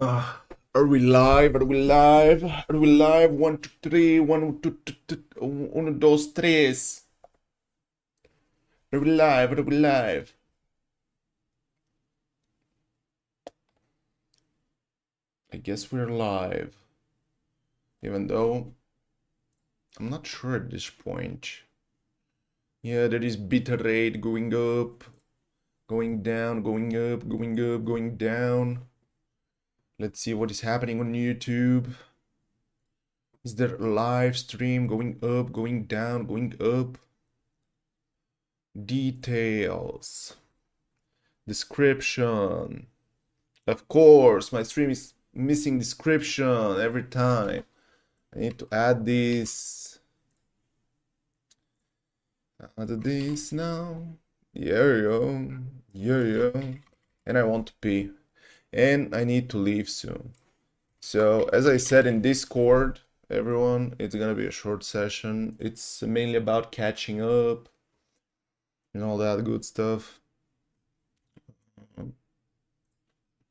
Are we live? Are we live? Are we live? One, two, three. One, two, two, two. Uno, dos, tres. Are we live? Are we live? I guess we're live. Even though I'm not sure at this point. Yeah, there is beta rate going up, going down, going up, going up, going down. Let's see what is happening on YouTube. Is there a live stream going up, going down, going up? Details. Description. Of course, my stream is missing description every time. I need to add this. Add this now. Yeah, yeah, yeah, yeah. And I want to pee. And I need to leave soon. So, as I said in Discord, everyone, it's gonna be a short session. It's mainly about catching up and all that good stuff.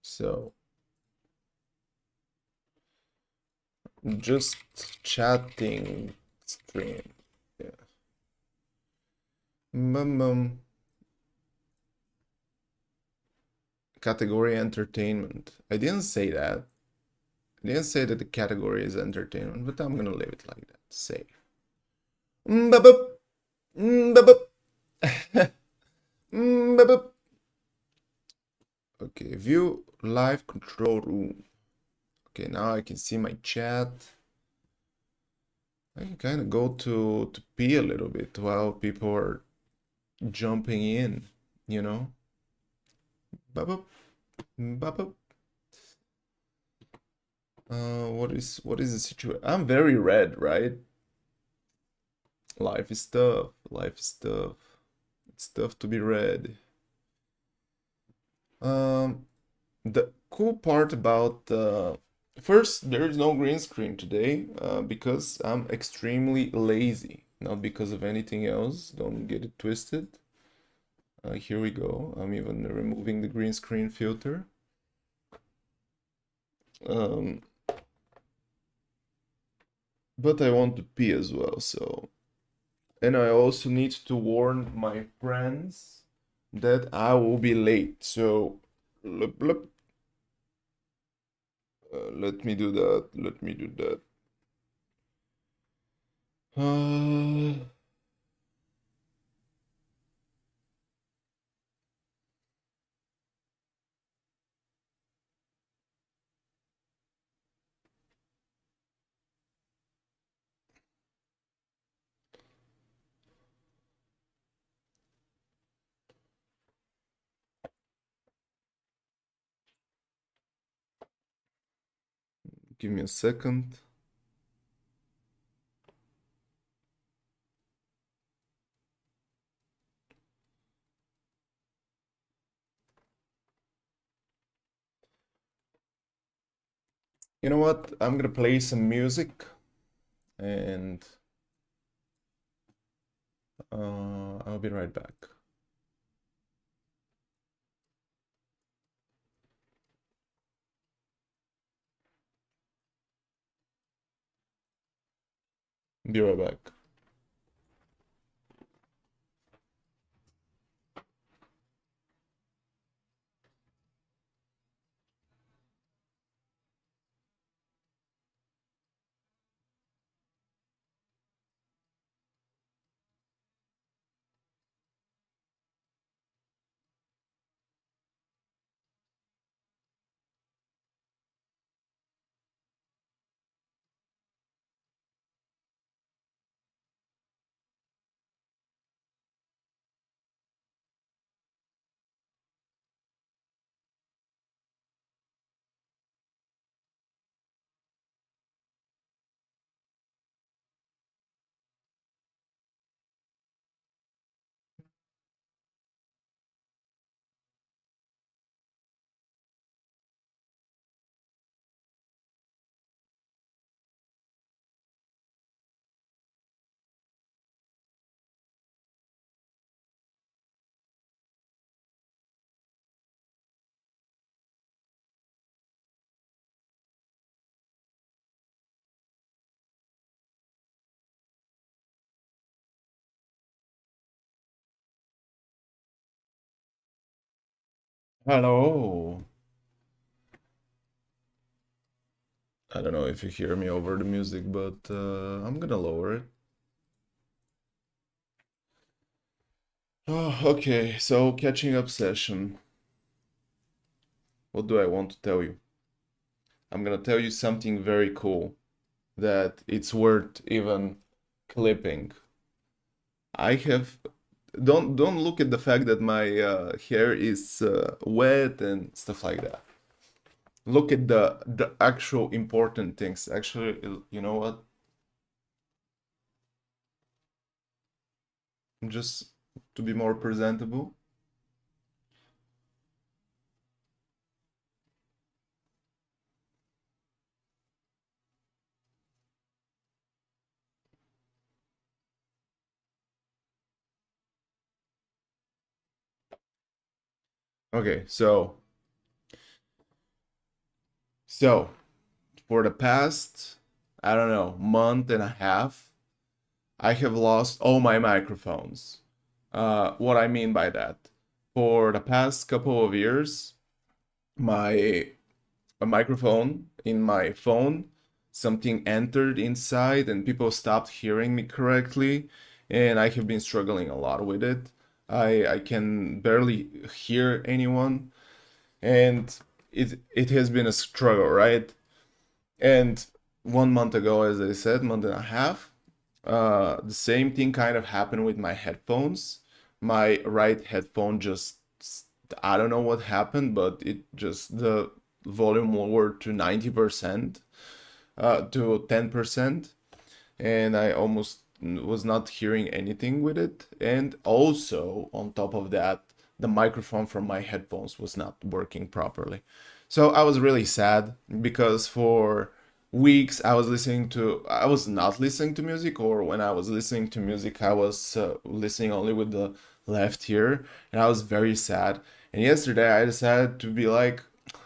So, just chatting stream. Yeah. Category entertainment. I didn't say that. I didn't say that the category is entertainment, but I'm gonna leave it like that. Safe. Mbabup. Mbabup. Mbabup. Okay, view live control room. Okay, now I can see my chat. I can kind of go to pee a little bit while people are jumping in, you know? Babup. Babup. What is the situation? I'm very red, right? Life is tough. Life is tough. It's tough to be red. The cool part about first, there is no green screen today because I'm extremely lazy, not because of anything else. Don't get it twisted. Here we go. I'm even removing the green screen filter. Um, but I want to pee as well, so. And I also need to warn my friends that I will be late. So, blup, blup. Let me do that. Let me do that. Give me a second. You know what? I'm gonna play some music and I'll be right back. Be right back. Hello. I don't know if you hear me over the music, but I'm gonna lower it. Oh, okay, so catching up session. What do I want to tell you? I'm gonna tell you something very cool that it's worth even clipping. I have don't look at the fact that my hair is wet and stuff like that. Look at the actual important things. Actually, you know what? Just to be more presentable. Okay, so for the past, I don't know, month and a half, I have lost all my microphones. What I mean by that, for the past couple of years, my a microphone in my phone, something entered inside and people stopped hearing me correctly, and I have been struggling a lot with it. I can barely hear anyone, and it has been a struggle, right? And 1 month ago, as I said, month and a half, the same thing kind of happened with my headphones. My right headphone just, I don't know what happened, but it just, the volume lowered to 90%, to 10%, and I almost was not hearing anything with it. And also, on top of that, the microphone from my headphones was not working properly. So I was really sad because for weeks I was not listening to music, or when I was listening to music, I was listening only with the left ear, and I was very sad. And yesterday I decided to be like,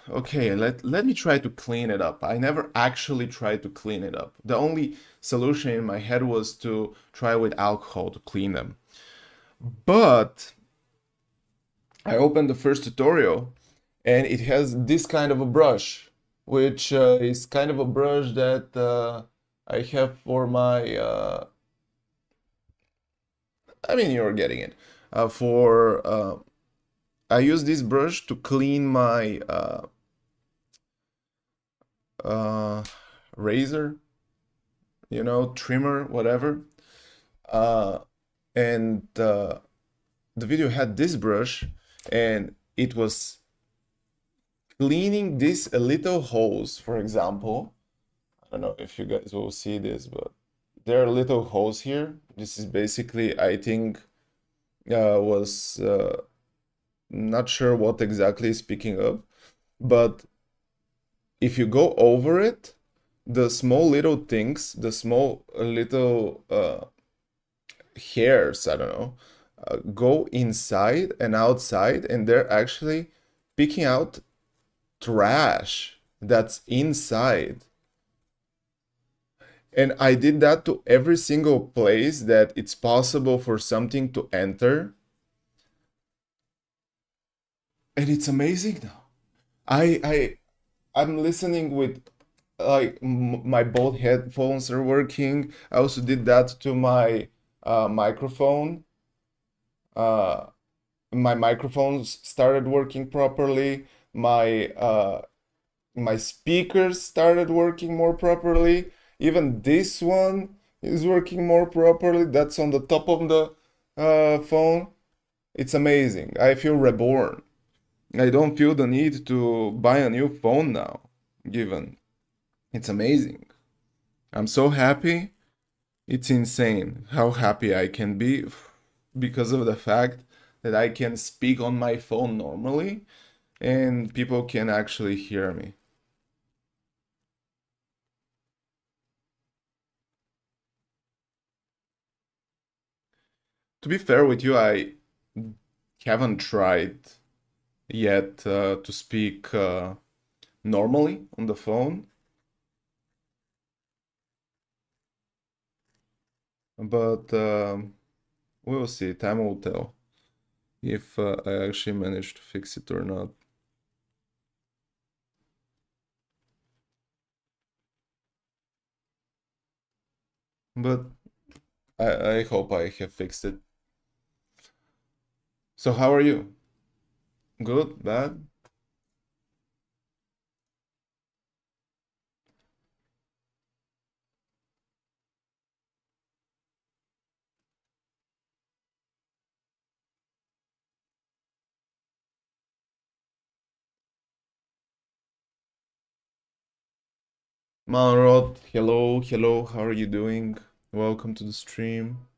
okay, let me try to clean it up. I never actually tried to clean it up. The only solution in my head was to try with alcohol to clean them. But I opened the first tutorial and it has this kind of a brush, which is kind of a brush that I have for my, I mean, you're getting it. I use this brush to clean my uh, razor, trimmer, whatever. Uh, and the video had this brush, and it was cleaning these little holes, for example. I don't know if you guys will see this, but there are little holes here. This is basically, I think, was not sure what exactly is picking up, but if you go over it, the small little things, the small little hairs, I don't know, go inside and outside, and they're actually picking out trash that's inside. And I did that to every single place that it's possible for something to enter. And it's amazing now. I'm listening with like my both headphones are working. I also did that to my microphone. Uh, my microphones started working properly. My speakers started working more properly. Even this one is working more properly. That's on the top of the phone. It's amazing. I feel reborn. I don't feel the need to buy a new phone now, given it's amazing. I'm so happy. It's insane how happy I can be because of the fact that I can speak on my phone normally and people can actually hear me. To be fair with you, I haven't tried yet to speak normally on the phone, but we will see. Time will tell if I actually manage to fix it or not. but I hope I have fixed it. So how are you? Good? Bad? Malrod, hello, hello, how are you doing? Welcome to the stream.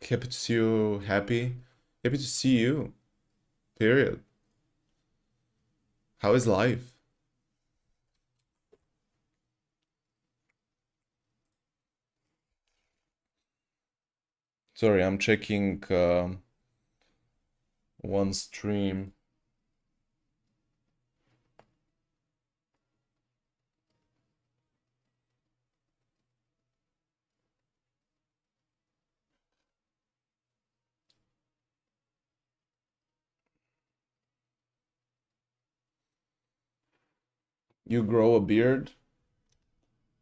Happy to see you. Happy to see you. Period. How is life? Sorry, I'm checking one stream. You grow a beard?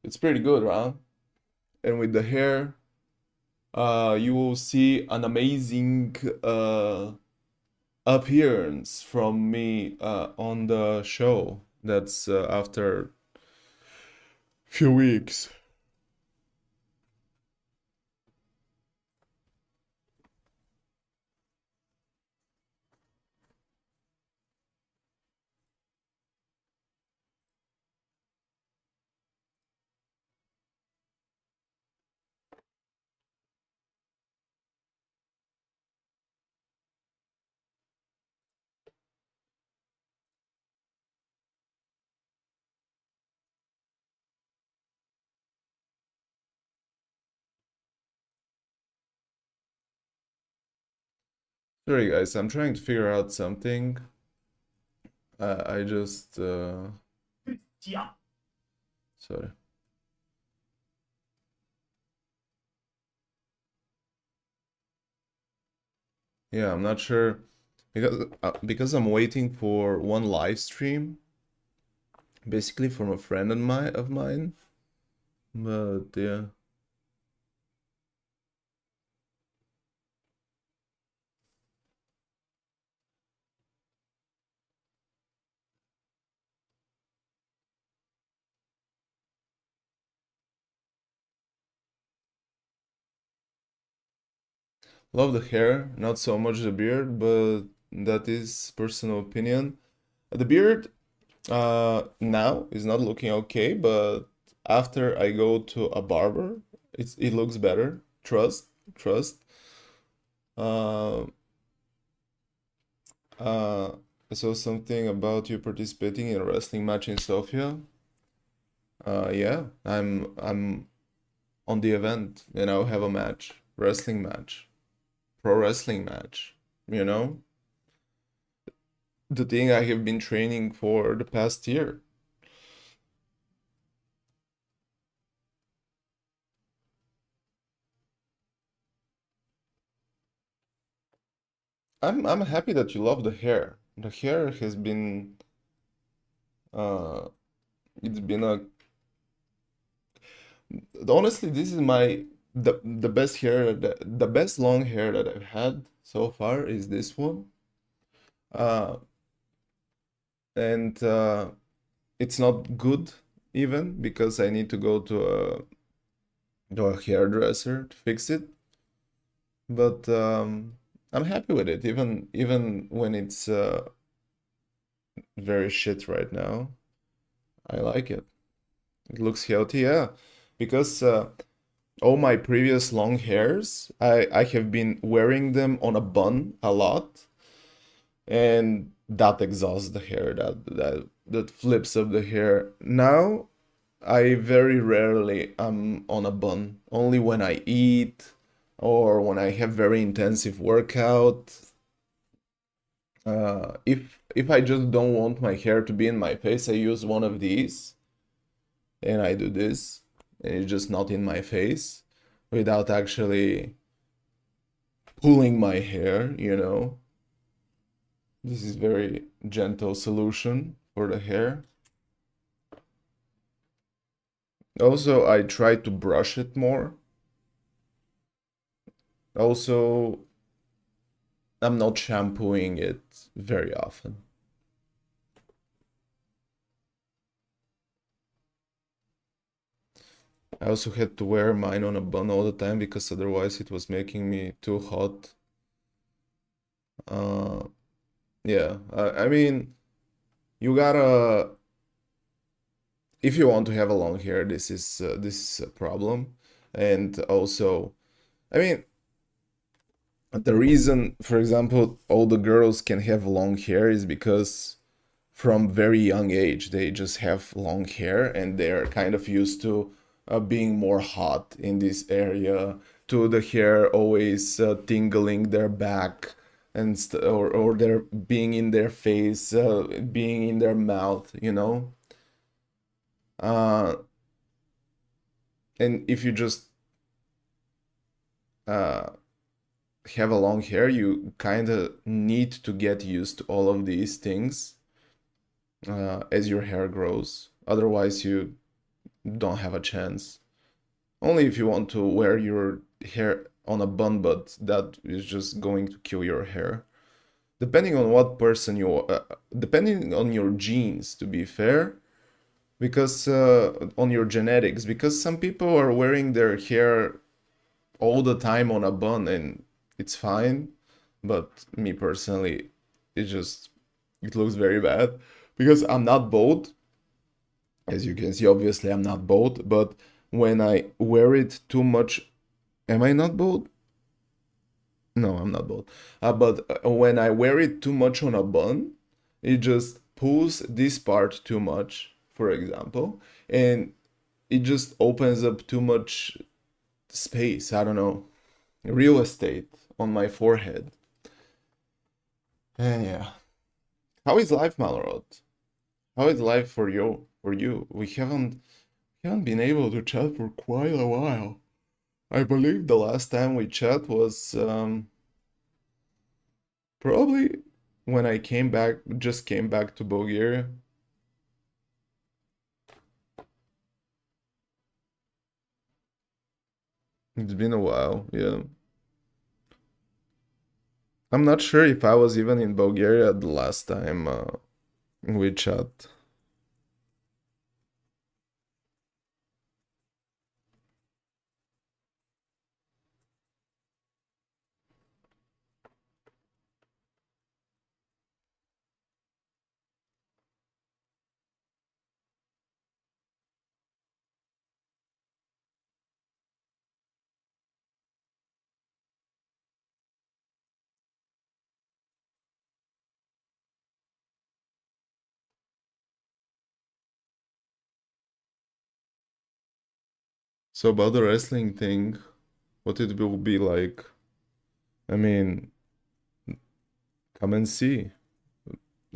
It's pretty good, huh? And with the hair, you will see an amazing appearance from me on the show. That's after few weeks. Sorry guys, I'm trying to figure out something. I just sorry. Yeah, I'm not sure because I'm waiting for one live stream, basically from a friend of mine. But yeah, love the hair, not so much the beard, but that is personal opinion. The beard now is not looking okay, but after I go to a barber, it looks better. Trust. Uh, uh, I saw something about you participating in a wrestling match in Sofia. Yeah, I'm on the event and I'll have a match, wrestling match, pro wrestling match, you know? The thing I have been training for the past year. I'm happy that you love the hair. The hair has been uh it's been a honestly this is my the best hair the best long hair that I've had so far is this one. Uh and it's not good even because I need to go to a hairdresser to fix it. But I'm happy with it even when it's very shit right now. I like it. It looks healthy, yeah. Because all my previous long hairs, I have been wearing them on a bun a lot, and that exhausts the hair, that flips up the hair. Now, I very rarely am on a bun, only when I eat or when I have very intensive workout. If I just don't want my hair to be in my face, I use one of these and I do this, and it's just not in my face without actually pulling my hair, you know. This is very gentle solution. for the hair. Also, I try to brush it more. Also, I'm not shampooing it very often. I also had to wear mine on a bun all the time because otherwise it was making me too hot. Uh, yeah, I mean, you gotta, if you want to have a long hair, this is a problem. And also, I mean, the reason, for example, all the girls can have long hair is because from very young age they just have long hair and they're kind of used to being more hot in this area, to the hair always tingling their back and or they're being in their face, being in their mouth, you know. uh, and if you just uh, have a long hair, you kind of need to get used to all of these things as your hair grows. Otherwise, you don't have a chance. Only if you want to wear your hair on a bun, but that is just going to kill your hair. Depending on what person you are, depending on your genes, to be fair, because on your genetics, because some people are wearing their hair all the time on a bun and it's fine, but me personally, it looks very bad because I'm not bald. As you can see, obviously I'm not bald, but when I wear it too much, am I not bald? No, I'm not bald. But when I wear it too much on a bun, it just pulls this part too much, for example, and it just opens up too much space. I don't know, real estate on my forehead. And yeah, how is life, Malrod? How is life for you? For you, we haven't been able to chat for quite a while. I believe the last time we chat was probably when I came back, just came back to Bulgaria. It's been a while, yeah. I'm not sure if I was even in Bulgaria the last time we chat. So about the wrestling thing, what it will be like? I mean, come and see.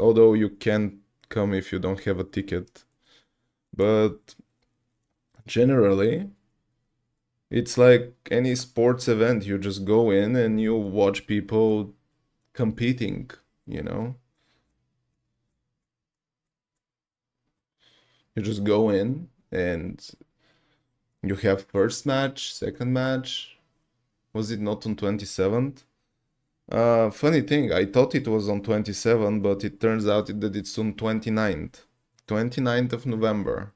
Although you can't come if you don't have a ticket. But generally, it's like any sports event. You just go in and you watch people competing, you know? You just go in and you have first match, second match. Was it not on 27th? Funny thing, I thought it was on 27, but it turns out that it's on 29th. 29th of November.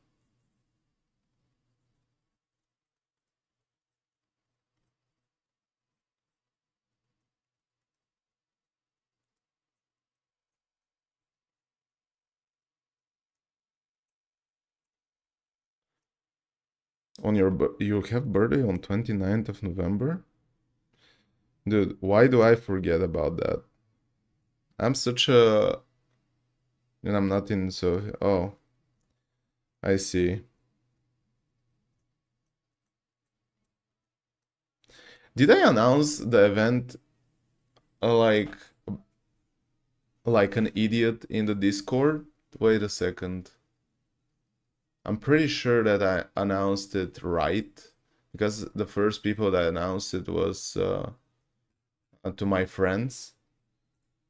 On you have birthday on 29th of November? Dude, why do I forget about that? I'm such a and I'm not in so oh, I see. Did I announce the event like an idiot in the Discord? Wait a second. I'm pretty sure that I announced it right because the first people that announced it was to my friends.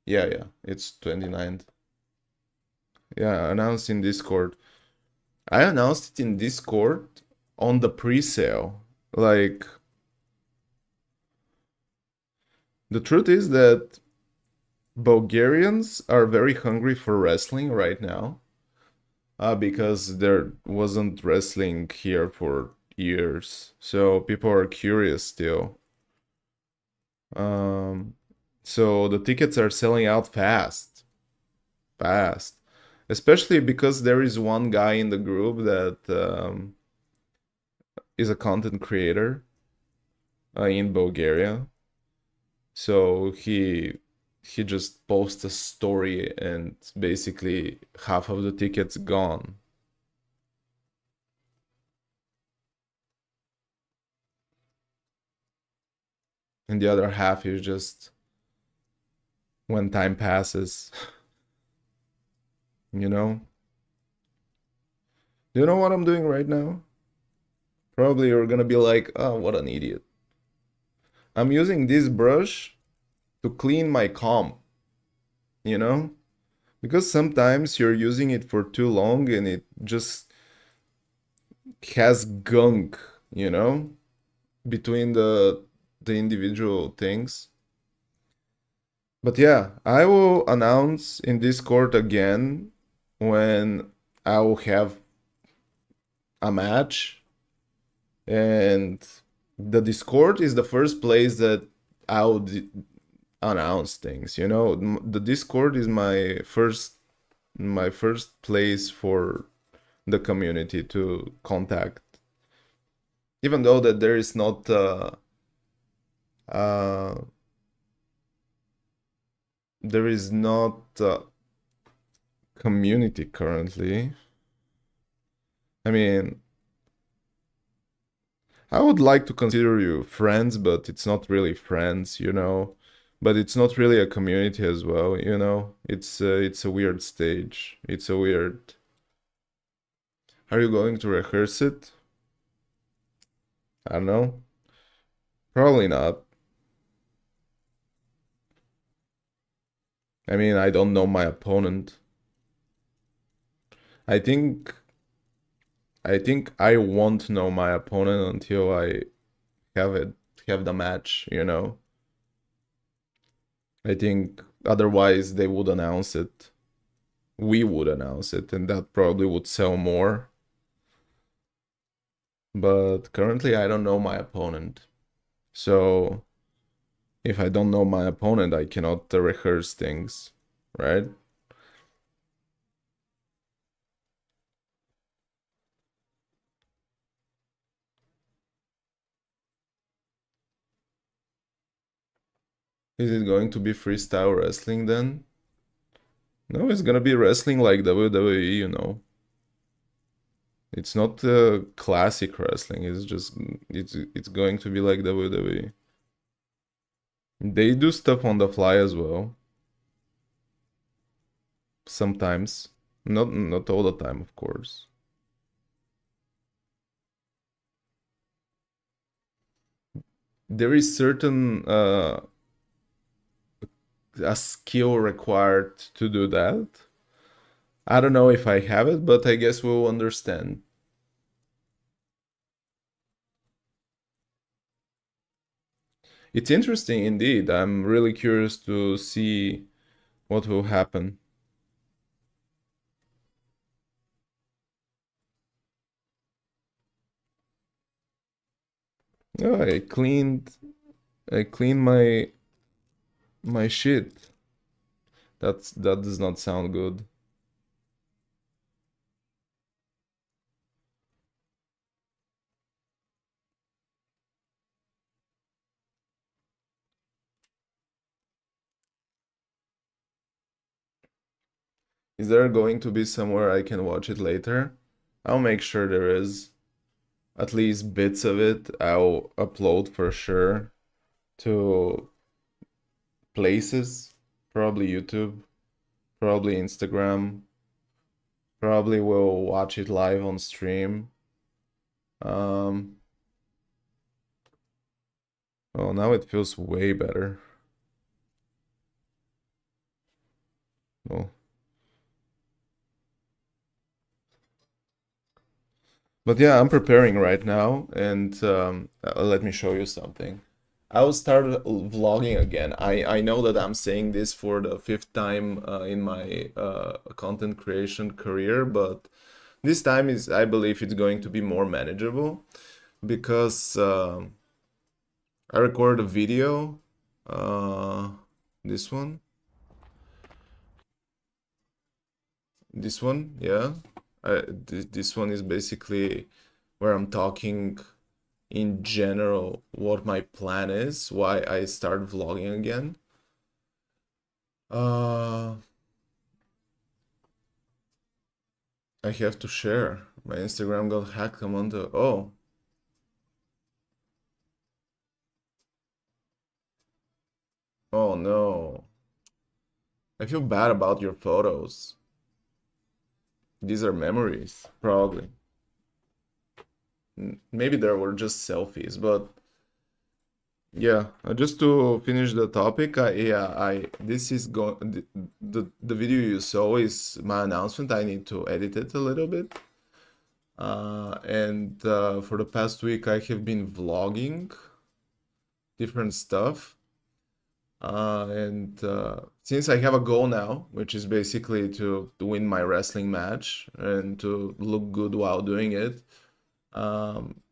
Yeah, yeah, it's 29th. Yeah, announced in Discord. I announced it in Discord on the pre-sale. Like, the truth is that Bulgarians are very hungry for wrestling right now, because there wasn't wrestling here for years. So people are curious still. Um, so the tickets are selling out fast, fast. Especially because there is one guy in the group that is a content creator in Bulgaria. So he just posts a story and basically half of the tickets gone. And the other half is just when time passes, you know? Do you know what I'm doing right now? Probably you're gonna be like, oh, what an idiot. I'm using this brush to clean my comp, you know? Because sometimes you're using it for too long and it just has gunk, you know, between the individual things. But yeah, I will announce in Discord again when I will have a match, and the Discord is the first place that I would announce things, you know. The Discord is my first place for the community to contact, even though that there is not uh there is not community currently. I mean, I would like to consider you friends, but it's not really friends, you know. But it's not really a community as well, you know. It's a weird stage. It's a weird. Are you going to rehearse it? I don't know. Probably not. I mean, I don't know my opponent. I think I won't know my opponent until I have it have the match, you know. I think otherwise they would announce it. We would announce it, and that probably would sell more. But currently I don't know my opponent. So if I don't know my opponent, I cannot rehearse things, right? Is it going to be freestyle wrestling then? No, it's gonna be wrestling like WWE, you know. It's not classic wrestling. It's going to be like WWE. They do stuff on the fly as well. Sometimes. Not all the time, of course. There is certain a skill required to do that. I don't know if I have it, but I guess we'll understand. It's interesting indeed. I'm really curious to see what will happen. Oh, I cleaned my shit. That does not sound good. Is there going to be somewhere I can watch it later? I'll make sure there is. At least bits of it I'll upload for sure to places, probably YouTube, probably Instagram, probably will watch it live on stream. Um, oh, now it feels way better. Oh, But yeah, I'm preparing right now, and let me show you something. I will start vlogging again. I know that I'm saying this for the fifth time in my content creation career, but this time is, I believe it's going to be more manageable because I recorded a video, uh, this one, yeah. This one is basically where I'm talking in general what my plan is, why I start vlogging again. Uh, I have to share. My Instagram got hacked. I'm on the. Oh, oh no. I feel bad about your photos. These are memories, probably. Maybe there were just selfies, but yeah. Just to finish the topic, I this is the video you saw is my announcement. I need to edit it a little bit. And for the past week, I have been vlogging different stuff. And since I have a goal now, which is basically to win my wrestling match and to look good while doing it, um,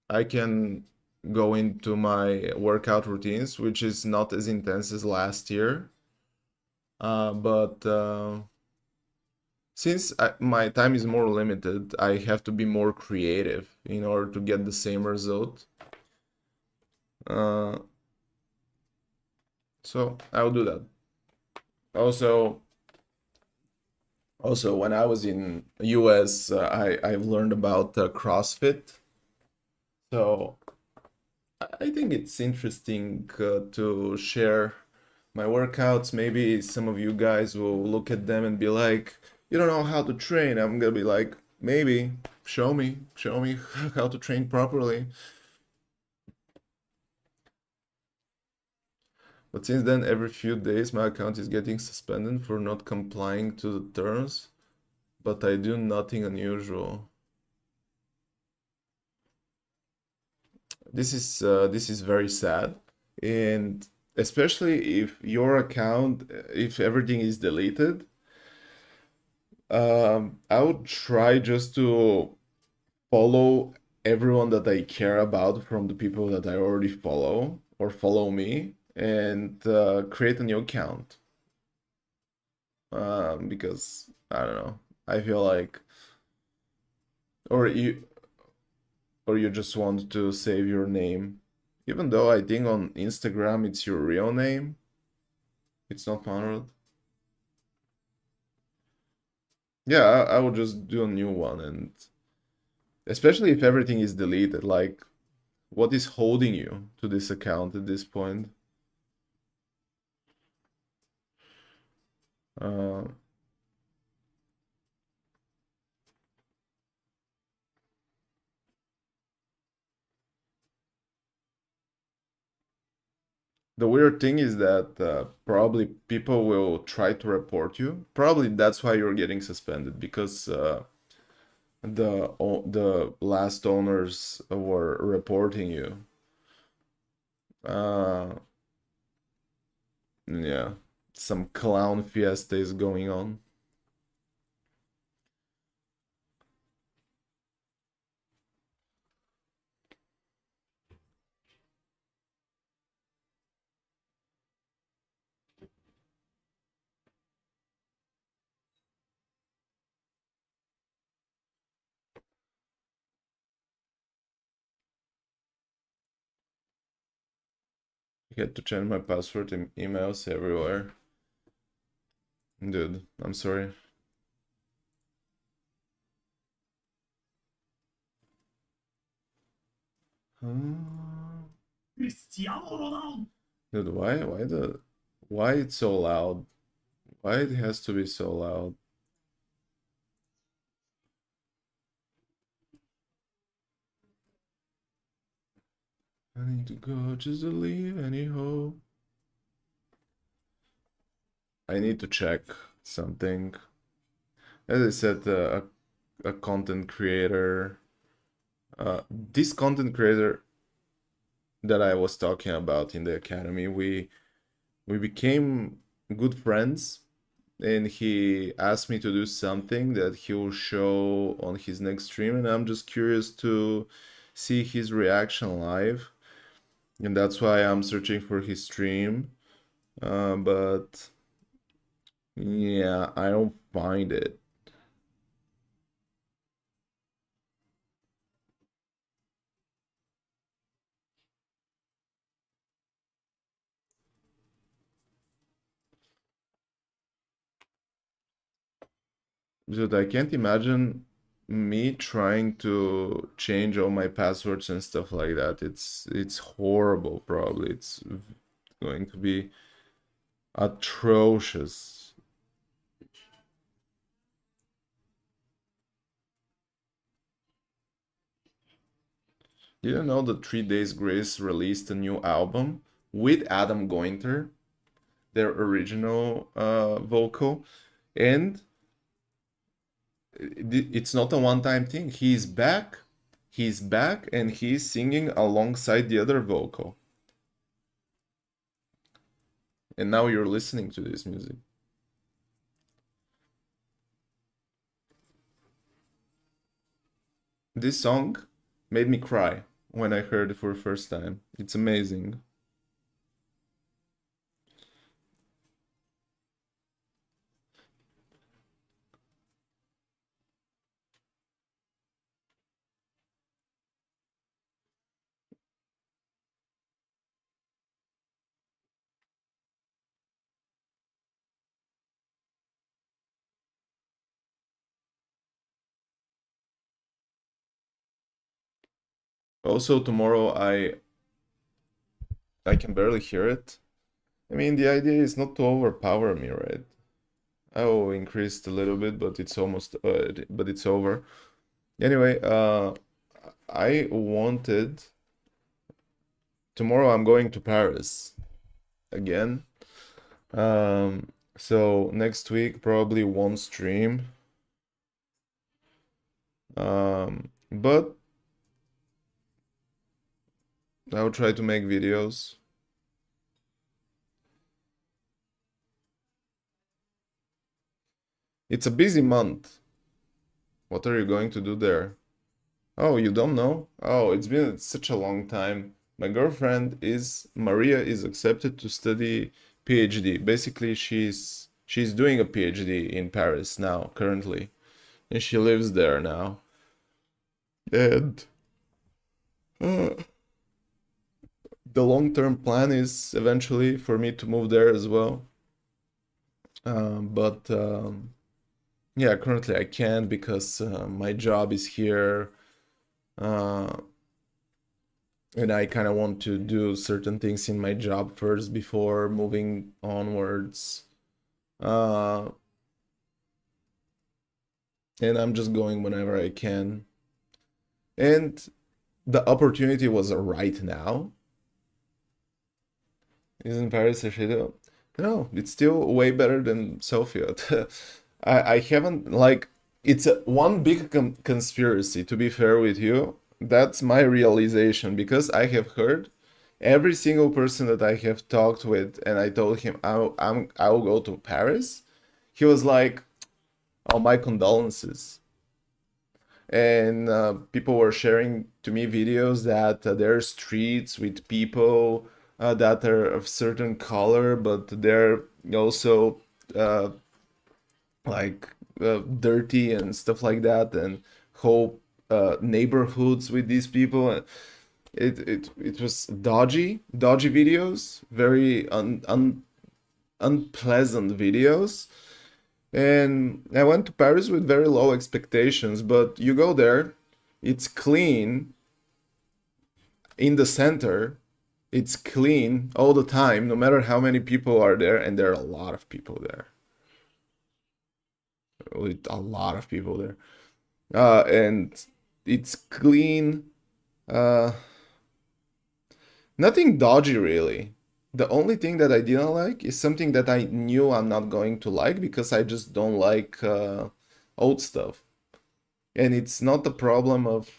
I can go into my workout routines, which is not as intense as last year. But since my time is more limited, I have to be more creative in order to get the same result. Uh, so I'll do that. Also, also when I was in US, I've learned about CrossFit. So I think it's interesting to share my workouts. Maybe some of you guys will look at them and be like, "You don't know how to train." I'm gonna be like, "Maybe, show me how to train properly." But since then, every few days, my account is getting suspended for not complying to the terms. But I do nothing unusual. This is very sad, and especially if your account, if everything is deleted, I would try just to follow everyone that I care about from the people that I already follow or follow me, and create a new account. Because I don't know, I feel like, or you just want to save your name. Even though I think on Instagram it's your real name, it's not Monrad. Yeah, I will just do a new one, and especially if everything is deleted, like what is holding you to this account at this point? Uh, the weird thing is that probably people will try to report you. Probably that's why you're getting suspended because the last owners were reporting you. Uh, yeah, some clown fiesta is going on. I had to change my password in emails everywhere. Dude, I'm sorry. Dude, why it's so loud? Why it has to be so loud? I need to go just to leave any hope. I need to check something. As I said, a content creator This content creator that I was talking about in the academy, we became good friends, and he asked me to do something that he'll show on his next stream, and I'm just curious to see his reaction live, and that's why I'm searching for his stream. But yeah, I don't find it. Dude, I can't imagine me trying to change all my passwords and stuff like that. It's horrible, probably. It's going to be atrocious. You don't know that 3 Days Grace released a new album with Adam Gointer, their original vocal, and it's not a one-time thing. He's back, and he's singing alongside the other vocal. And now you're listening to this music. This song made me cry when I heard it for the first time. It's amazing. Also, tomorrow I can barely hear it. I mean, the idea is not to overpower me, right? I will increase a little bit, but it's almost but it's over. Anyway, I wanted tomorrow I'm going to Paris again. So next week probably one stream. But I'll try to make videos. It's a busy month. What are you going to do there? Oh, you don't know? Oh, it's been such a long time. My girlfriend is Maria is accepted to study PhD. Basically, she's doing a PhD in Paris now, currently, and she lives there now. And uh, the long-term plan is eventually for me to move there as well. But yeah, currently I can't because my job is here. Uh, and I kind of want to do certain things in my job first before moving onwards. Uh, and I'm just going whenever I can. And the opportunity was right now. Isn't Paris a shit? No, it's still way better than Sofia. I haven't like it's one big conspiracy. To be fair with you, that's my realization because I have heard every single person that I have talked with, and I told him I'll go to Paris. He was like, "Oh, my condolences." And people were sharing to me videos that there are streets with people that are of certain color, but they're also uh, like dirty and stuff like that, and whole neighborhoods with these people. It was dodgy videos, very unpleasant videos. And I went to Paris with very low expectations, but you go there, it's clean in the center, it's clean all the time, no matter how many people are there, and there are a lot of people there. A lot of people there. And it's clean. Uh, Nothing dodgy really. The only thing that I didn't like is something that I knew I'm not going to like because I just don't like old stuff. And it's not the problem of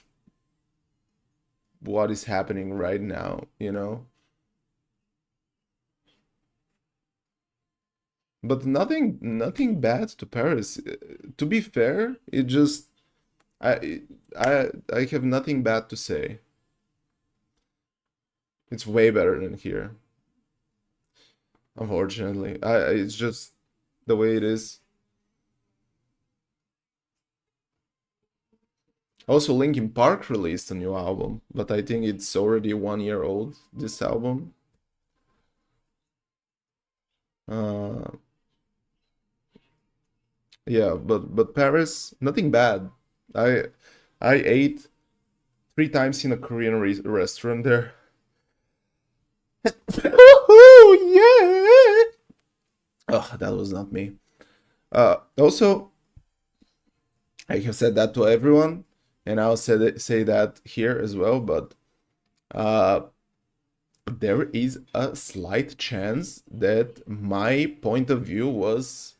what is happening right now, you know? But nothing bad to Paris. To be fair, it just I have nothing bad to say. It's way better than here, unfortunately. It's just the way it is. Also, Linkin Park released a new album, but I think it's already 1 year old, this album. Uh, yeah, but Paris, nothing bad. I I ate 3 times in a Korean restaurant there. Oh yeah! Oh, that was not me. Also, I have said that to everyone, and I'll say that here as well. But uh, there is a slight chance that my point of view was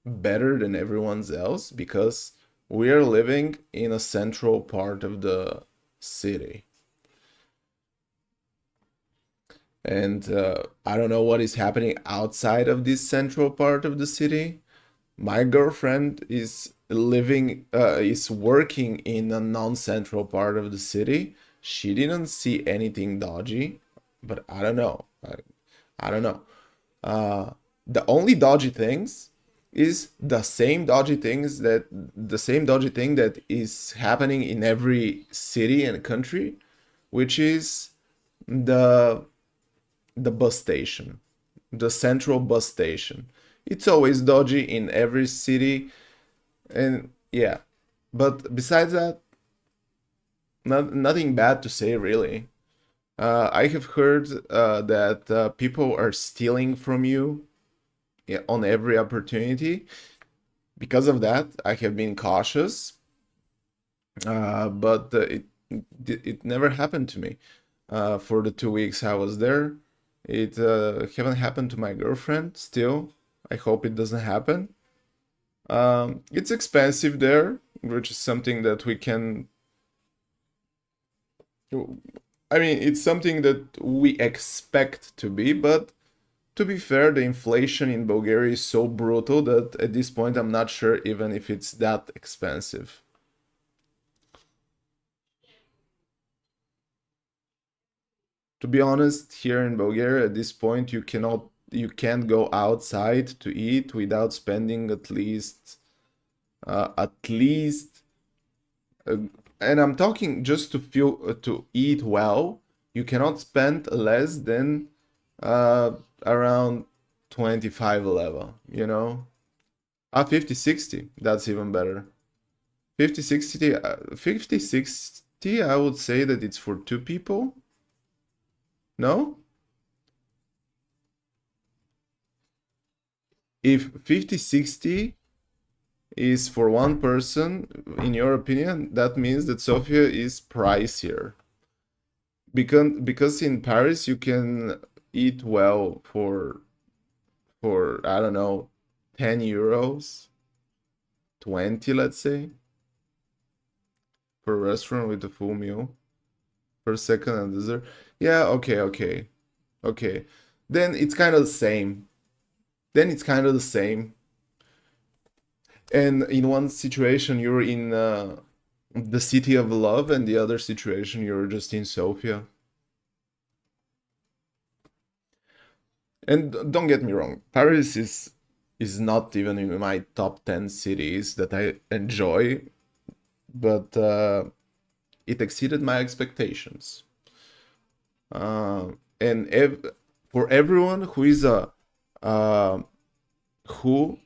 better than everyone's else because we are living in a central part of the city. And I don't know what is happening outside of this central part of the city. My girlfriend is working in a non-central part of the city. She didn't see anything dodgy, but I don't know. I don't know. Uh, the only dodgy things is the same dodgy thing that is happening in every city and country, which is the the bus station, the central bus station. It's always dodgy in every city, and yeah. But besides that, nothing bad to say really. I have heard that people are stealing from you, yeah, on every opportunity. Because of that, I have been cautious, but it never happened to me. For the 2 weeks I was there, it haven't happened to my girlfriend still. I hope it doesn't happen. It's expensive there, which is something that we can. I mean, it's something that we expect to be, but to be fair, the inflation in Bulgaria is so brutal that at this point I'm not sure even if it's that expensive. To be honest, here in Bulgaria at this point you can't go outside to eat without spending at least uh, and I'm talking just to eat well, you cannot spend less than uh around 25 level, you know? 50, 60, that's even better. 50, 60, 50, 60, I would say that it's for two people. No? If 50, 60 is for one person, in your opinion, that means that Sofia is pricier. Because in Paris you can eat well for I don't know, 10 euros, 20 let's say, for a restaurant with a full meal, for second and dessert. Yeah, okay, okay. Okay. Then it's kind of the same. Then it's kind of the same. And in one situation you're in the city of love, and the other situation you're just in Sofia. And don't get me wrong, Paris is not even in my top 10 cities that I enjoy, but it exceeded my expectations. Uh, and for everyone who is a uh, who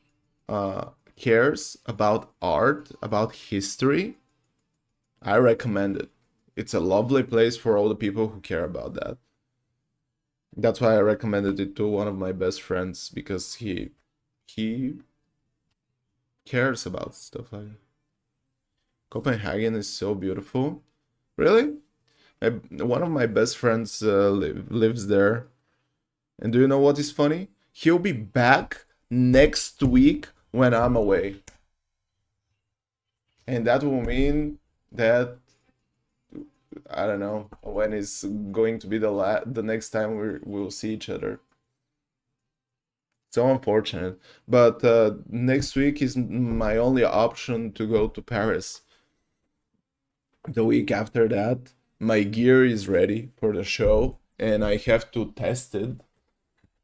cares about art, about history, I recommend it. It's a lovely place for all the people who care about that. That's why I recommended it to one of my best friends because he cares about stuff like that. Copenhagen is so beautiful. Really? One of my best friends lives there. And do you know what is funny? He'll be back next week when I'm away. And that will mean that I don't know when is going to be the next time we'll see each other. So unfortunate. But next week is my only option to go to Paris. The week after that, my gear is ready for the show, and I have to test it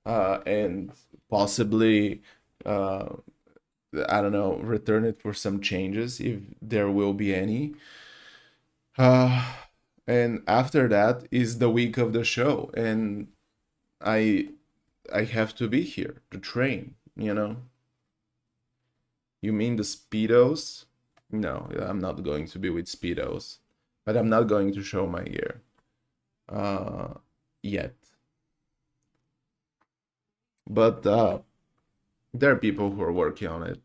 and possibly, uh, I don't know, return it for some changes if there will be any. Uh, and after that is the week of the show, and I I have to be here to train, you know? You mean the Speedos? No, I'm not going to be with Speedos. But I'm not going to show my gear. Uh, yet. But there are people who are working on it.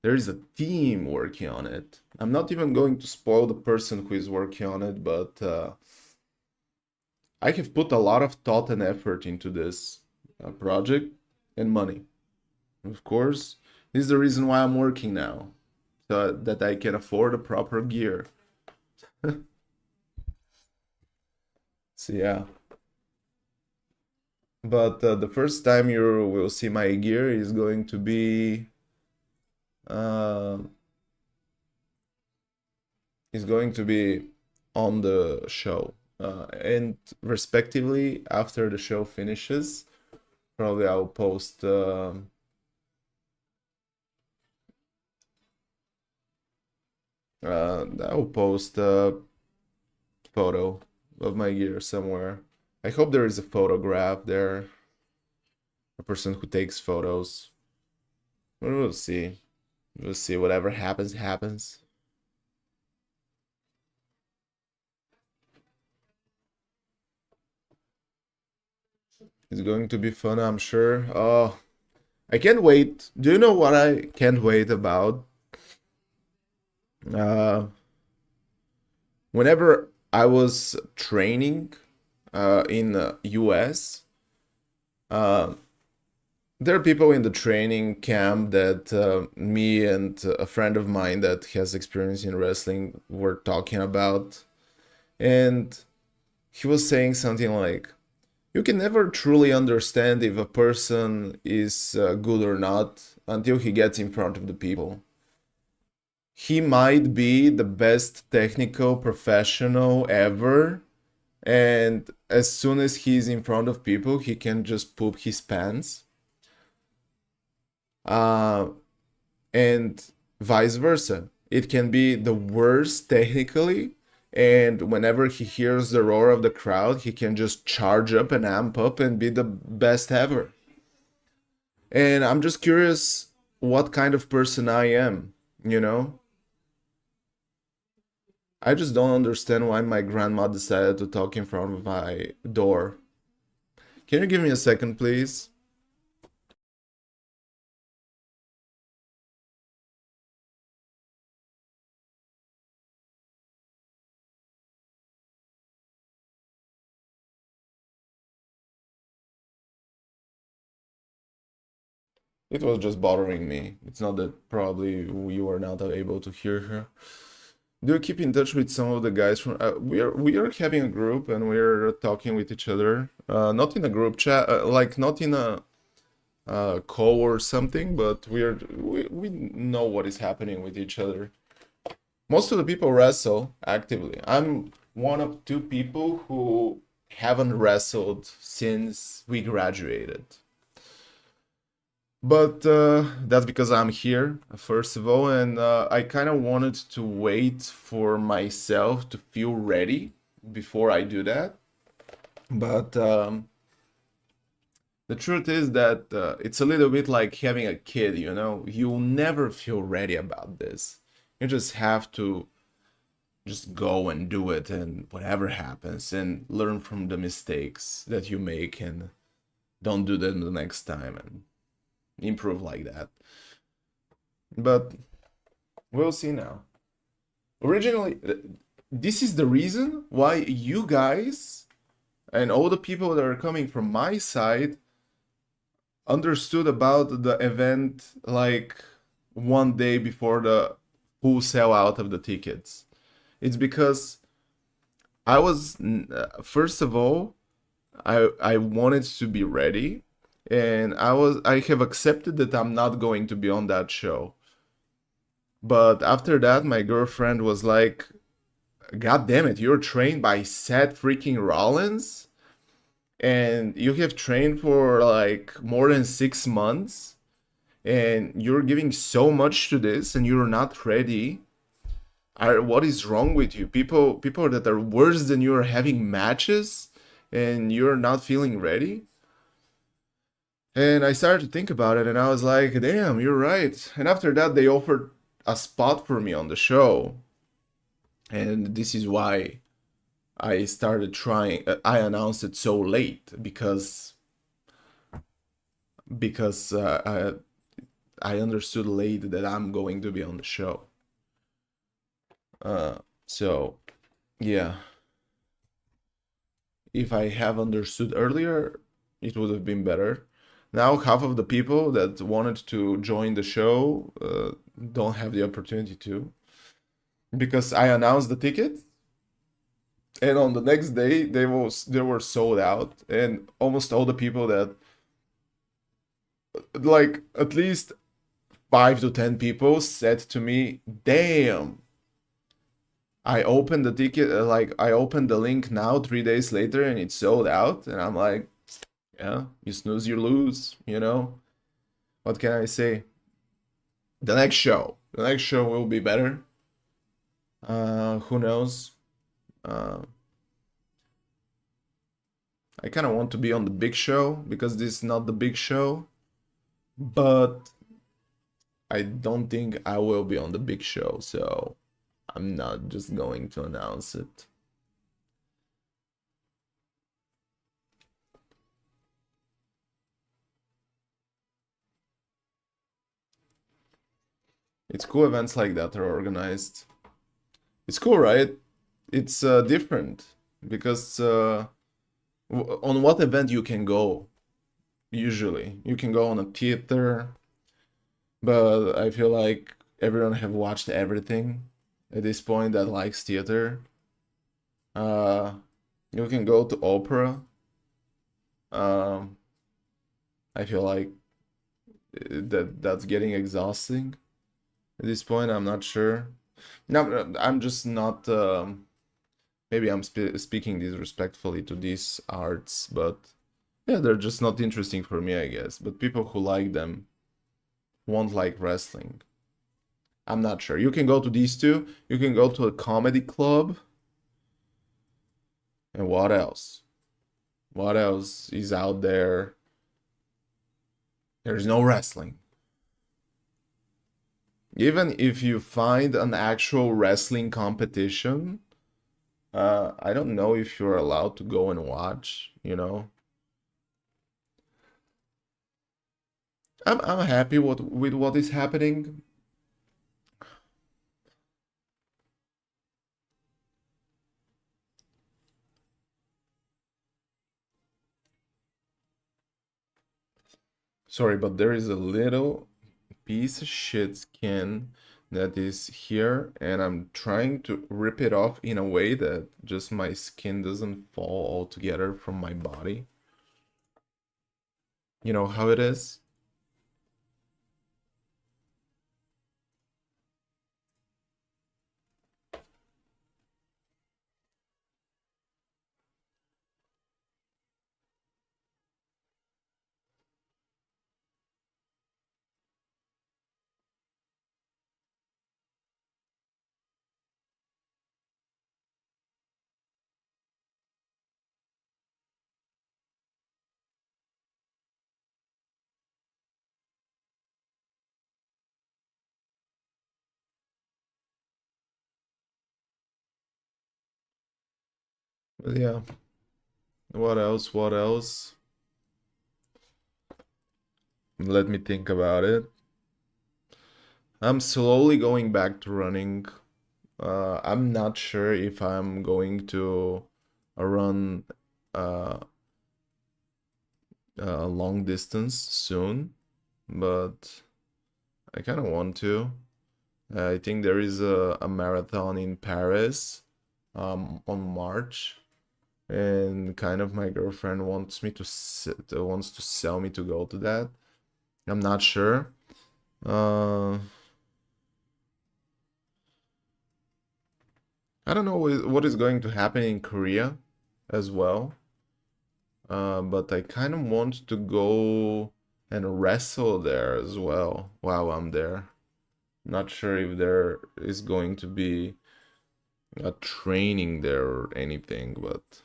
There is a team working on it. I'm not even going to spoil the person who is working on it, but I have put a lot of thought and effort into this project and money. Of course, this is the reason why I'm working now, so that I can afford a proper gear. So yeah, but the first time you will see my gear is going to be uh, on the show, and respectively after the show finishes, probably I'll post. I'll post a photo of my gear somewhere. I hope there is a photograph there, a person who takes photos. We'll see. We'll see. Whatever happens, happens. It's going to be fun, I'm sure. Oh, I can't wait. Do you know what I can't wait about? Uh, Whenever I was training in the US, uh, there are people in the training camp that me and a friend of mine that has experience in wrestling were talking about. And he was saying something like, you can never truly understand if a person is good or not until he gets in front of the people. He might be the best technical professional ever, and as soon as he's in front of people, he can just poop his pants. Uh, and vice versa. It can be the worst technically, and whenever he hears the roar of the crowd, he can just charge up and amp up and be the best ever. And I'm just curious what kind of person I am, you know? I just don't understand why my grandma decided to talk in front of my door. Can you give me a second, please? It was just bothering me. It's not that probably you were not able to hear her. Do you keep in touch with some of the guys from? We are having a group and we're talking with each other. Not in a group chat, like not in a call or something, but we know what is happening with each other. Most of the people wrestle actively. I'm one of two people who haven't wrestled since we graduated. But that's because I'm here, first of all, and I kind of wanted to wait for myself to feel ready before I do that. But the truth is that it's a little bit like having a kid, you know? You'll never feel ready about this. You just have to just go and do it, and whatever happens, and learn from the mistakes that you make, and don't do them the next time, and improve like that. But we'll see now. Originally, this is the reason why you guys and all the people that are coming from my side understood about the event like one day before the full sell out of the tickets. It's because I was first of all, I wanted to be ready, and I have accepted that I'm not going to be on that show. But after that, my girlfriend was like, "God damn it, you're trained by Seth freaking Rollins, and you have trained for like more than 6 months, and you're giving so much to this, and you're not ready. What is wrong with you? People that are worse than you are having matches, and you're not feeling ready." And I started to think about it, and I was like, "Damn, you're right." And after that, they offered a spot for me on the show, and this is why I started trying. I announced it so late because I understood late that I'm going to be on the show. So yeah, if I have understood earlier, it would have been better. Now half of the people that wanted to join the show don't have the opportunity to, because I announced the ticket, and on the next day they were sold out, and almost all the people that, like, at least 5 to 10 people said to me, "Damn, I opened the ticket, like I opened the link now 3 days later and it's sold out." And I'm like, "Yeah, you snooze, you lose, you know? What can I say? The next show will be better. Who knows? Uh, I kind of want to be on the big show because this is not the big show, but I don't think I will be on the big show, so I'm not just going to announce it." It's cool events like that are organized. It's cool, right? It's different because on what event you can go usually? You can go on a theater, but I feel like everyone have watched everything at this point that likes theater. Uh, you can go to opera. Um, I feel like that's getting exhausting at this point. I'm not sure. No, I'm just not. Maybe I'm speaking disrespectfully to these arts, but yeah, they're just not interesting for me, I guess. But people who like them won't like wrestling. I'm not sure. You can go to these two. You can go to a comedy club. And what else? What else is out there? There's no wrestling. Even if you find an actual wrestling competition, I don't know if you're allowed to go and watch, you know? I'm happy with what is happening. Sorry, but there is a little piece of shit skin that is here, and I'm trying to rip it off in a way that just my skin doesn't fall altogether from my body. You know how it is? But yeah, what else? What else? Let me think about it. I'm slowly going back to running. I'm not sure if I'm going to run uh, a long distance soon, but I kind of want to. I think there is a marathon in Paris on March, and kind of my girlfriend wants to sell me to go to that. I'm not sure. Uh, I don't know what is going to happen in Korea as well. But I kind of want to go and wrestle there as well while I'm there. Not sure if there is going to be a training there or anything, but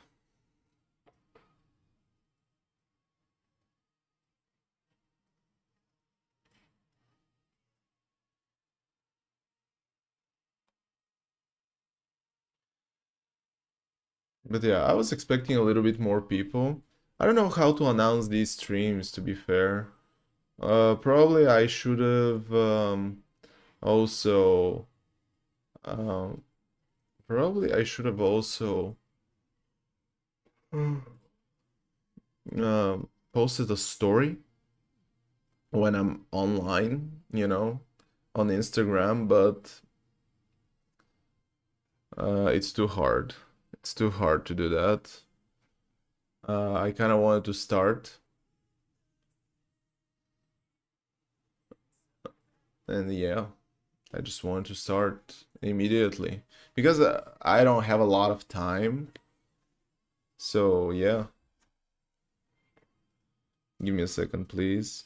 yeah, I was expecting a little bit more people. I don't know how to announce these streams, to be fair. Probably I should have also um, probably I should have also posted a story when I'm online, on Instagram, but it's too hard. It's too hard to do that. I kind of wanted to start, and yeah, I just wanted to start immediately because I don't have a lot of time. So yeah, give me a second, please.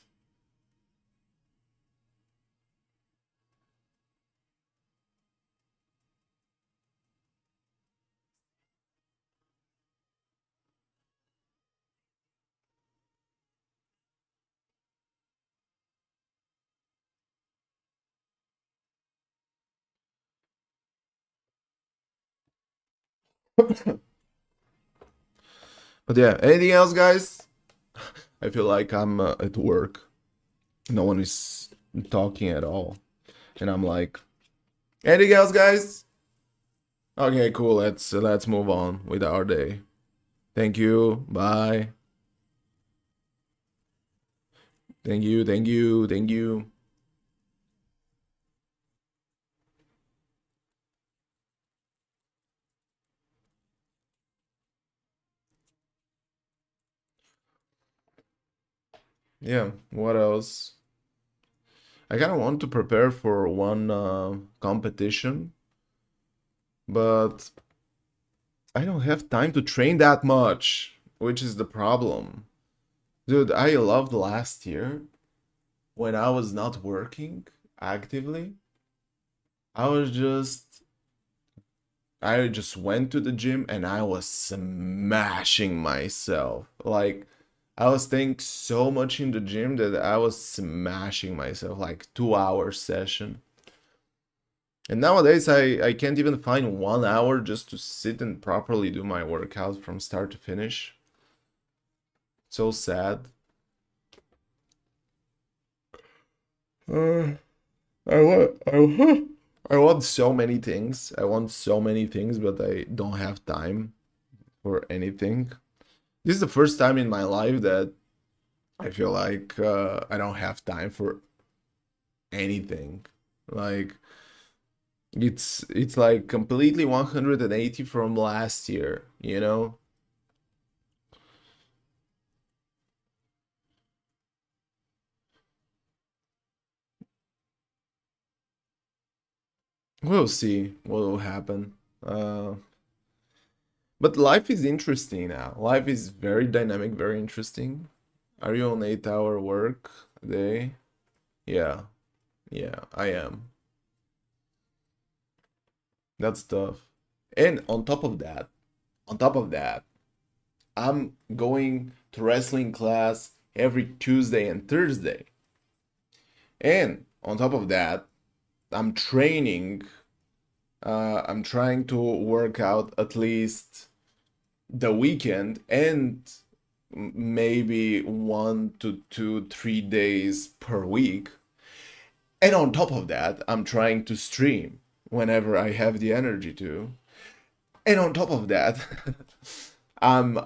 But yeah, anything else, guys? I feel like I'm at work. No one is talking at all, and I'm like, anything else, guys? Okay, cool. Let's move on with our day. Thank you. Bye. Thank you. Thank you. Thank you. Yeah. What else? I kind of want to prepare for one competition, but I don't have time to train that much, which is the problem. Dude, I loved last year when I was not working actively. I was just I just went to the gym and I was smashing myself. Like, I was staying so much in the gym that I was smashing myself, like 2 hour session. And nowadays I can't even find 1 hour just to sit and properly do my workout from start to finish. So sad. Uh, I want so many things. I want so many things, but I don't have time for anything. This is the first time in my life that I feel like I don't have time for anything. Like it's like completely 180 from last year, you know? We'll see what will happen. But life is interesting now. Life is very dynamic, very interesting. Are you on 8 hour work a day? Yeah, yeah, I am. That's tough. And on top of that, I'm going to wrestling class every Tuesday and Thursday. And on top of that, I'm training. I'm trying to work out at least the weekend and maybe 1 to 2, 3 days per week. And on top of that, I'm trying to stream whenever I have the energy to. And on top of that, I'm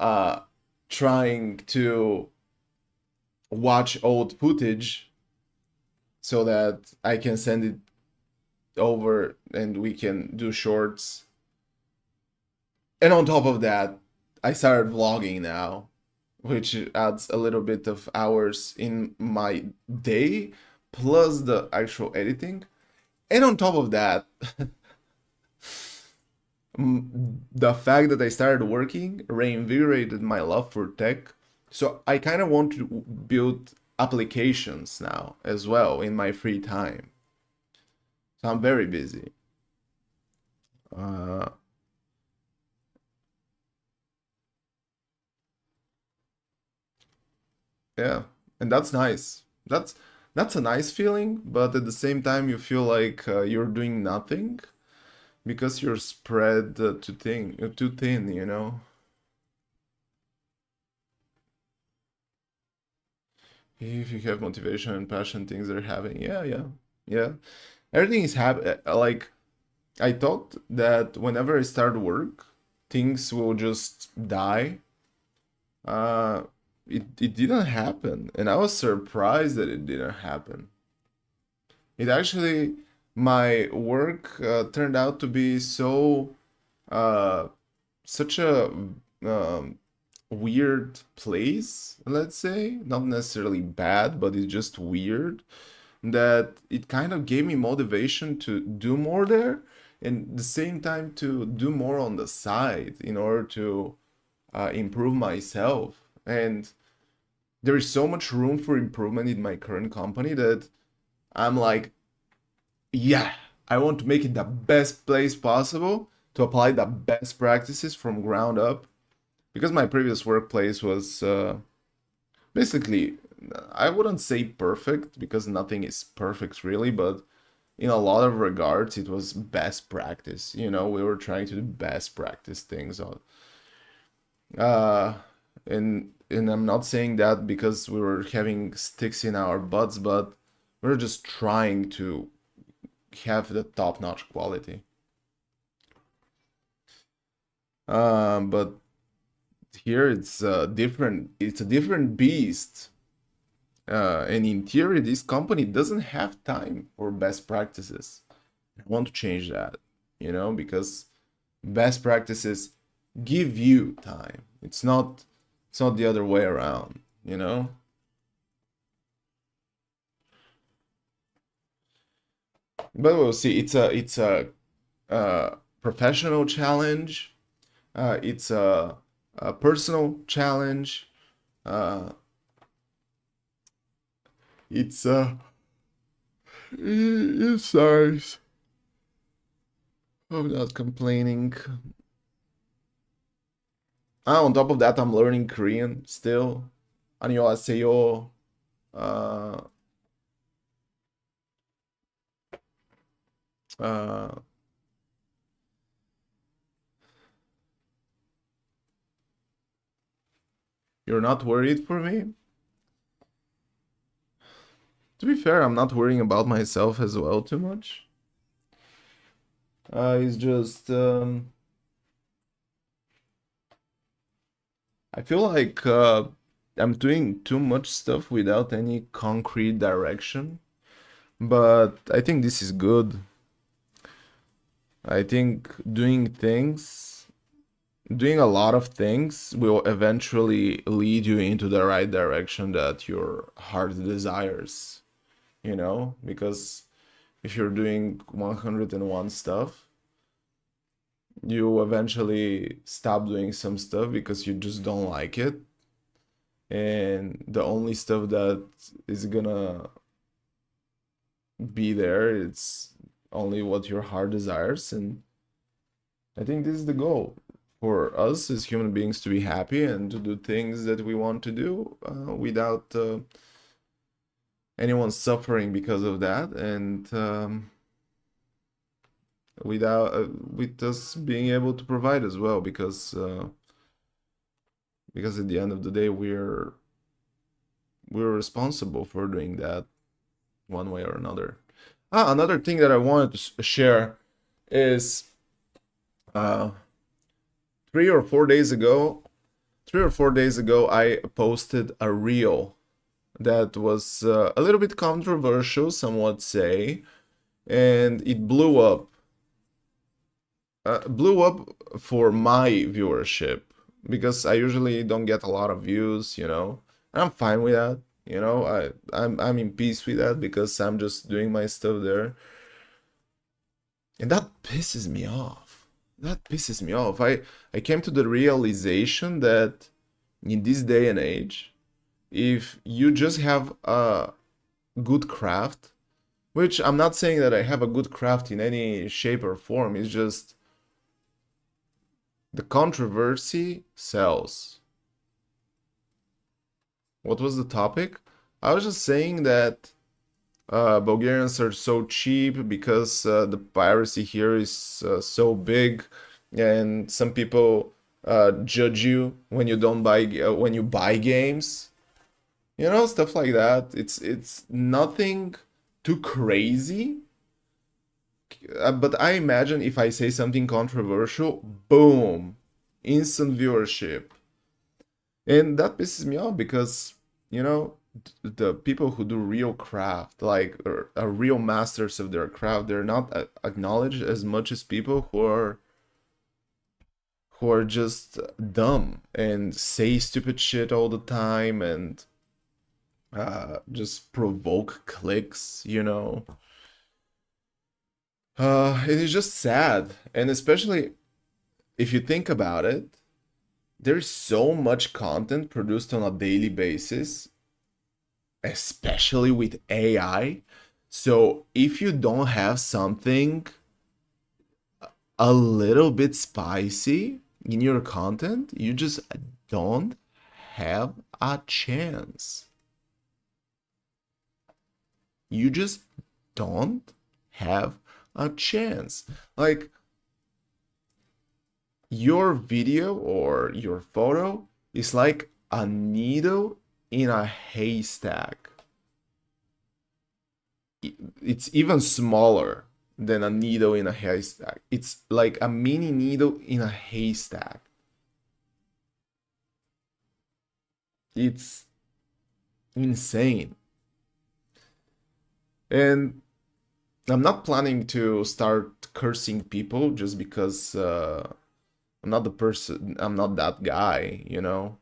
trying to watch old footage so that I can send it over and we can do shorts. And on top of that, I started vlogging now, which adds a little bit of hours in my day, plus the actual editing. And on top of that, the fact that I started working reinvigorated my love for tech. So I kind of want to build applications now as well in my free time. So I'm very busy. Uh, yeah, and that's nice. That's a nice feeling, but at the same time you feel like you're doing nothing because you're spread too thin, you know? If you have motivation and passion, things are happening. Yeah, yeah, yeah. Everything is like I thought that whenever I start work, things will just die. Uh, it didn't happen, and I was surprised that it didn't happen. It actually, my work turned out to be uh, such a um, weird place, let's say. Not necessarily bad, but it's just weird. That it kind of gave me motivation to do more there, and the same time to do more on the side in order to improve myself. And there is so much room for improvement in my current company that I'm like, yeah, I want to make it the best place possible to apply the best practices from ground up. Because my previous workplace was basically, I wouldn't say perfect because nothing is perfect really, but in a lot of regards, it was best practice. You know, we were trying to do best practice things on. Uh, and I'm not saying that because we were having sticks in our butts, but we're just trying to have the top-notch quality. But here it's different. It's a different beast. And in theory, this company doesn't have time for best practices. I want to change that, you know, because best practices give you time. It's not the other way around, you know? But we'll see. It's a professional challenge. It's a personal challenge. Uh, it's it's nice. I'm not complaining. On top of that, I'm learning Korean still. 안녕하세요. Uh, uh, you're not worried for me? To be fair, I'm not worrying about myself as well too much. It's just I feel like I'm doing too much stuff without any concrete direction. But I think this is good. I think doing a lot of things will eventually lead you into the right direction that your heart desires, you know? Because if you're doing 101 stuff, you eventually stop doing some stuff because you just don't like it. And the only stuff that is gonna be there, it's only what your heart desires. And I think this is the goal for us as human beings, to be happy and to do things that we want to do without anyone suffering because of that, and without with us being able to provide as well, because at the end of the day we're responsible for doing that one way or another. Another thing that I wanted to share is uh, 3 or 4 days ago, I posted a reel that was a little bit controversial, some would say, and it blew up. blew up for my viewership because I usually don't get a lot of views, you know. And I'm fine with that, you know. I'm in peace with that because I'm just doing my stuff there. And that pisses me off. That pisses me off. I came to the realization that in this day and age, if you just have a good craft, which I'm not saying that I have a good craft in any shape or form, it's just the controversy sells. What was the topic? I was just saying that Bulgarians are so cheap because the piracy here is so big, and some people judge you when you don't buy when you buy games. You know, stuff like that. It's nothing too crazy. But I imagine if I say something controversial, boom, instant viewership. And that pisses me off because, you know, the people who do real craft, like are real masters of their craft, they're not acknowledged as much as people who are just dumb and say stupid shit all the time and just provoke clicks, you know. It is just sad, and especially if you think about it, there's so much content produced on a daily basis, especially with AI. So if you don't have something a little bit spicy in your content, you just don't have a chance. You just don't have a chance. Like your video or your photo is like a needle in a haystack. It's even smaller than a needle in a haystack. It's like a mini needle in a haystack. It's insane. And I'm not planning to start cursing people just because I'm not the person, I'm not that guy, you know?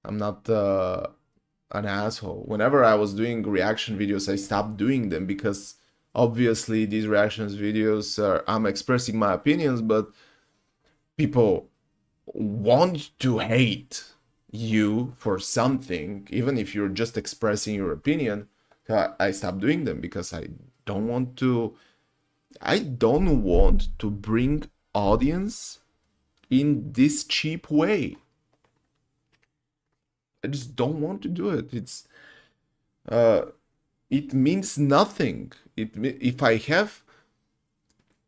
I'm not an asshole. Whenever I was doing reaction videos, I stopped doing them because obviously these reactions videos are, I'm expressing my opinions, but people want to hate you for something, even if you're just expressing your opinion. So I stopped doing them because don't want to I don't want to bring audience in this cheap way. I just don't want to do it. Uh it means nothing. If I have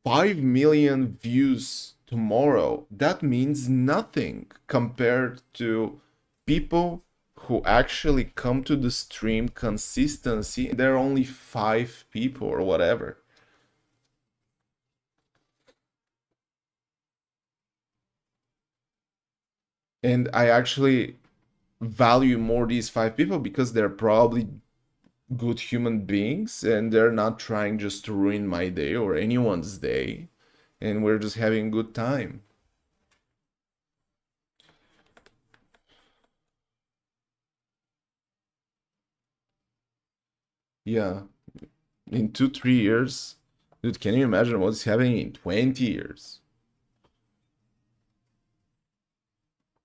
5 million views tomorrow, that means nothing compared to people who actually come to the stream consistency. There are only 5 people or whatever. And I actually value more these 5 people because they're probably good human beings and they're not trying just to ruin my day or anyone's day, and we're just having a good time. Yeah, in 2 3 years, dude, can you imagine what's happening in 20 years?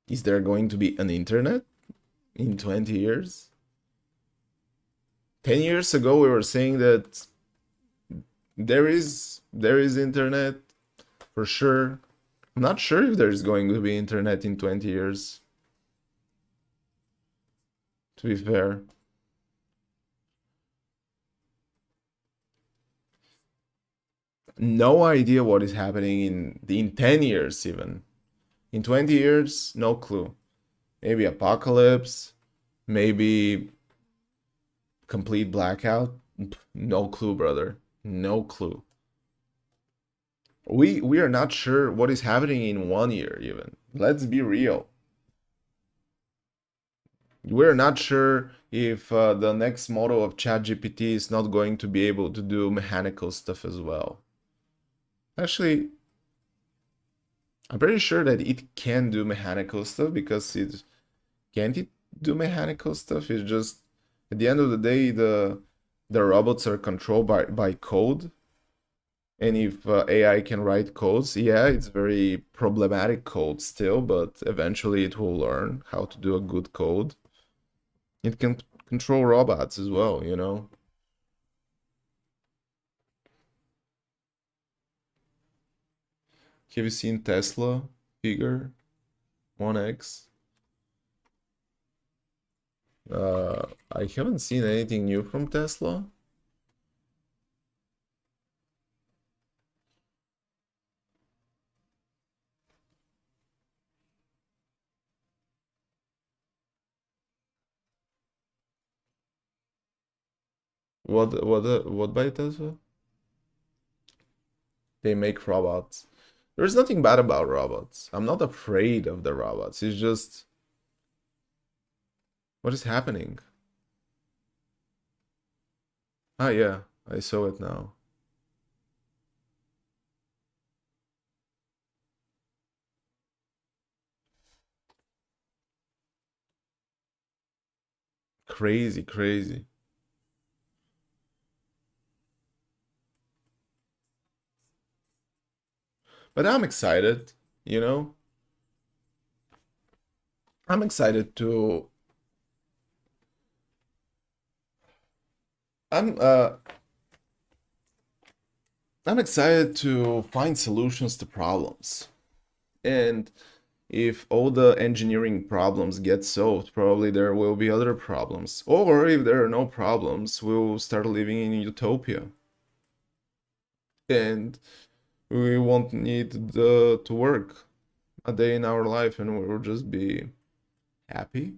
Is there going to be an internet in 20 years? 10 years ago we were saying that there is internet for sure. I'm not sure if there's going to be internet in 20 years, to be fair. No idea what is happening in 10 years even. In 20 years, no clue. Maybe apocalypse, maybe complete blackout. No clue, brother. No clue. We are not sure what is happening in 1 year even. Let's be real. We're not sure if the next model of ChatGPT is not going to be able to do mechanical stuff as well. Actually, I'm pretty sure that it can do mechanical stuff because it can't it do mechanical stuff? It's just at the end of the day, the robots are controlled by code, and if AI can write codes, yeah, it's very problematic code still, but eventually it will learn how to do a good code. It can control robots as well, you know? Have you seen Tesla figure 1X? I haven't seen anything new from Tesla. What by Tesla? They make robots. There's nothing bad about robots. I'm not afraid of the robots. It's just what is happening? Ah, yeah, I saw it now. Crazy, crazy. But I'm excited, you know? I'm excited to I'm uh I'm excited to find solutions to problems. And if all the engineering problems get solved, probably there will be other problems. Or if there are no problems, we'll start living in utopia. And we won't need to work a day in our life and we'll just be happy.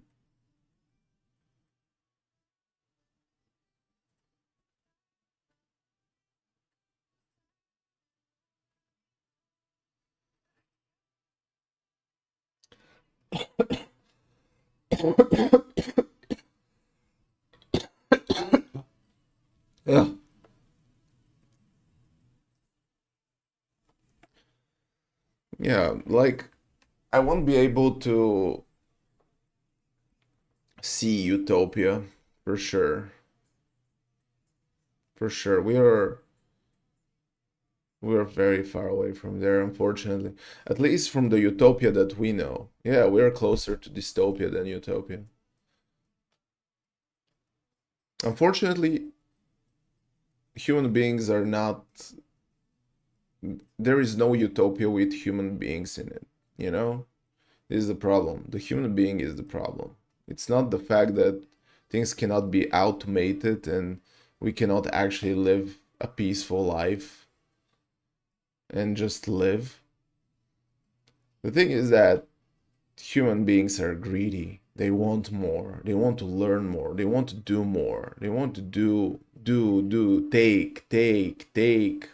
Yeah. Yeah, like I won't be able to see utopia for sure. For sure. We are very far away from there, unfortunately. At least from the utopia that we know. Yeah, we are closer to dystopia than utopia. Unfortunately, human beings are not, there is no utopia with human beings in it, you know? This is the problem. The human being is the problem. It's not the fact that things cannot be automated and we cannot actually live a peaceful life and just live. The thing is that human beings are greedy. They want more. They want to learn more. They want to do more. They want to take.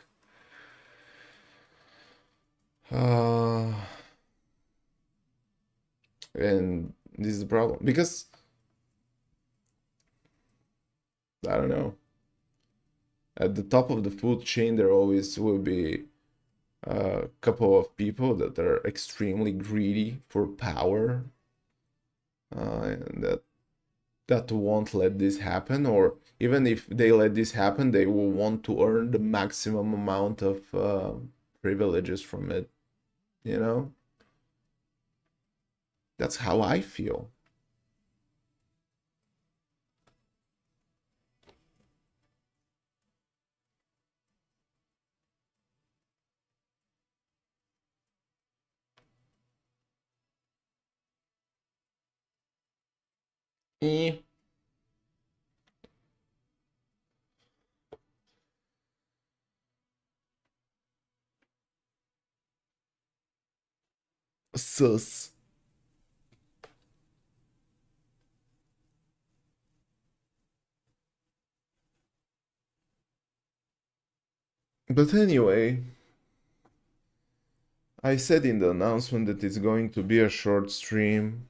Uh, and this is the problem. Because, I don't know, at the top of the food chain, there always will be a couple of people that are extremely greedy for power, and that won't let this happen, or even if they let this happen, they will want to earn the maximum amount of privileges from it, you know? That's how I feel. Eh, sus. But anyway, I said in the announcement that it's going to be a short stream.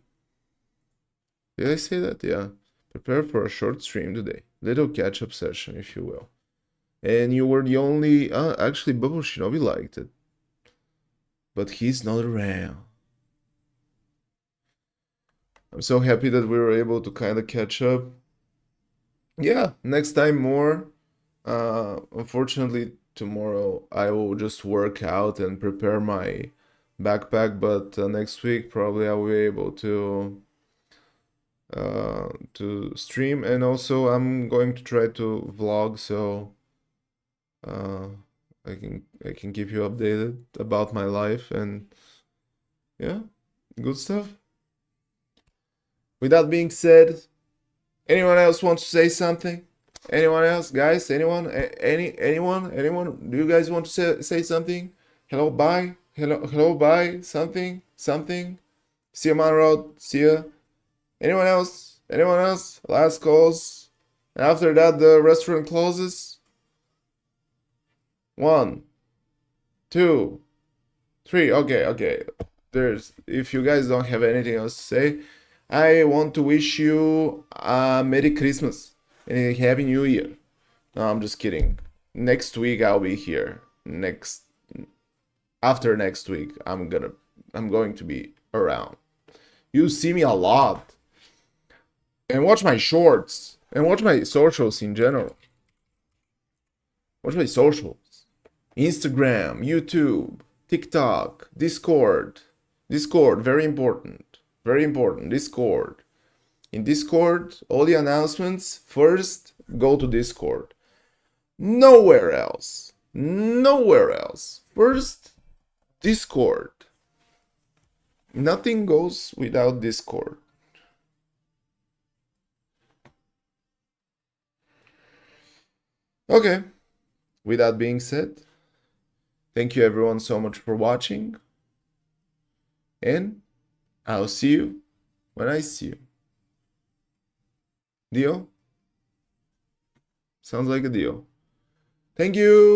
Did I say that? Yeah. Prepare for a short stream today. Little catch-up session, if you will. And you were the only... actually, Bubble Shinobi liked it. but he's not around. I'm so happy that we were able to kind of catch up. Yeah, next time more. Unfortunately, tomorrow I will just work out and prepare my backpack, but next week probably I will be able to stream, and also I'm going to try to vlog, so uh, I can keep you updated about my life, and yeah, good stuff. With that being said, anyone else want to say something? Anyone else, guys? Anyone? Anyone? Anyone? Do you guys want to say something? Hello, bye. Hello, bye. Something. See you, man road. See ya. Anyone else? Anyone else? Last calls. And after that, the restaurant closes. 1, 2, 3. Okay. If you guys don't have anything else to say, I want to wish you a Merry Christmas and a Happy New Year. No, I'm just kidding. Next week I'll be here. After next week, I'm going to be around. You see me a lot. And watch my shorts. And watch my socials in general. Watch my socials. Instagram, YouTube, TikTok, Discord. Discord, very important. Very important. Discord. In Discord, all the announcements first go to Discord. Nowhere else. Nowhere else. First, Discord. Nothing goes without Discord. Okay. With that being said, thank you everyone so much for watching. And I'll see you when I see you. Deal? Sounds like a deal. Thank you.